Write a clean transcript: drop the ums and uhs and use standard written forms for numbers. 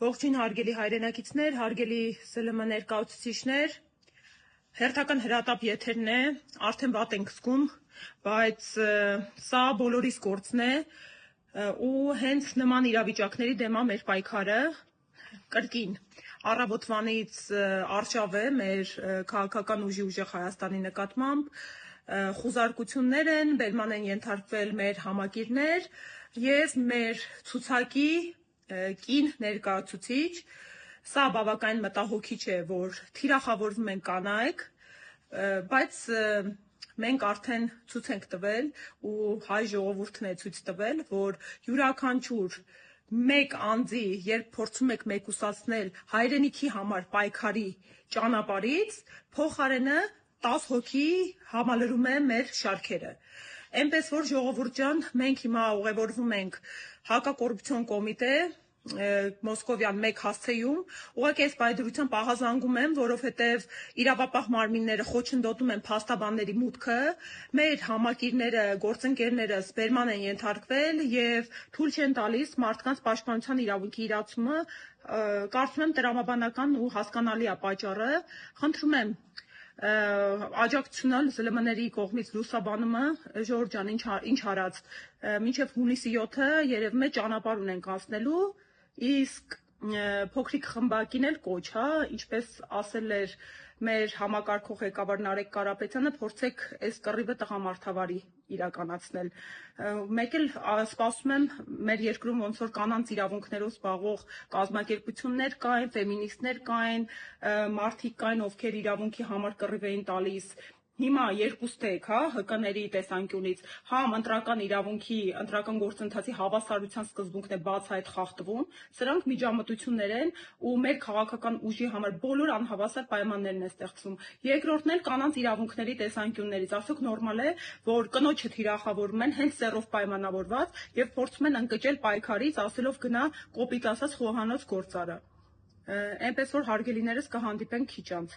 Ողջույն հարգելի հայրենակիցներ, հարգելի ՍԼՄ ներկայացուցիչներ, հերթական հրատապ եթերն է, արդեն վատ ենք զգում, բայց սա բոլորիս գործն է ու հենց նման իրավիճակների դեմ է մեր պայքարը, կրկին առավոտվանից արշավ է մեր քաղաքական ուժի ուժեղ Հայաստանի նկատմամբ, խուզարկություններ են, բերման են ենթարկվել մեր համակիրներ և մեր ցուցակի կին ներկայացուցիչ, սա բավականին մտահոգիչ է, որ թիրախավորվում են կանայք, բայց մենք արդեն ցույց ենք տվել ու հայ ժողովուրդն է ցույց տվել, որ յուրաքանչյուր մեկ անձի, երբ փորձում եք մեկուսացնել հայրենիքի համար պայքարի ճանապարհից, փոխարենը 10 հոգի համալրում է մեր շարքերը։ Էնպես որ ժողովուրդ ջան, մենք հիմա ուղևորվում ենք հակակոռուպցիոն կոմիտե Մոսկովյան 1 հասցեում, ուղղակի այս պայդրությամբ ահազանգում եմ, որովհետև իրավապահ մարմինները խոչընդոտում են փաստաբանների մուտքը, մեր համակիրները, գործընկերներս բերման են ենթարկվել և թույլ չեն տալիս մարդկանց պաշտպանության իրավունքի իրացումը, կարծում եմ տրամաբանական ու հասկանալի է պատճառը, խնդրում եմ աջակցությունն ԶԼՄ-ների կողմից լուսաբանումը, ժողովուրդ ջան, ինչ արած, մինչև հունիսի 7-ը երևում է ճանապարհ ունենք անցնելու, իսկ փոքրիկ խմբակին էլ կոչ, ինչպես ասել էր մեր համակարգող ղեկավար Նարեկ Կարապետյանը, փորձեք այս կռիվը տղամարդավարի իրականացնել։ Մեկ էլ սպասում եմ մեր երկրում ոնց որ կանանց իրավունքներով զբաղվող կազմակերպություններ կային, ֆեմինիստներ կային, մարդիկ կային, ովքեր իրավունքի համար կռիվ էին տալիս։ Հիմա երկուստ եք, ՀԿ-ների տեսանկյունից, համ ընտրական իրավունքի, ընտրական գործընթացի հավասարության սկզբունքն է բացահայտ խախտվում, սրանք միջամտություններ են ու մեր քաղաքական ուժի համար բոլոր անհավասար պայմաններն է ստեղծվում։ Երկրորդն էլ կանանց իրավունքների տեսանկյուններից, արդյոք նորմալ է, որ կնոջը թիրախավորում են հենց սեռով պայմանավորված և փորձում են ընկճել պայքարից, ասելով գնա կոպիտ ասած խոհանոց գործ արա։ Էնպես որ հարգելիներս կհանդիպենք քիչ անց։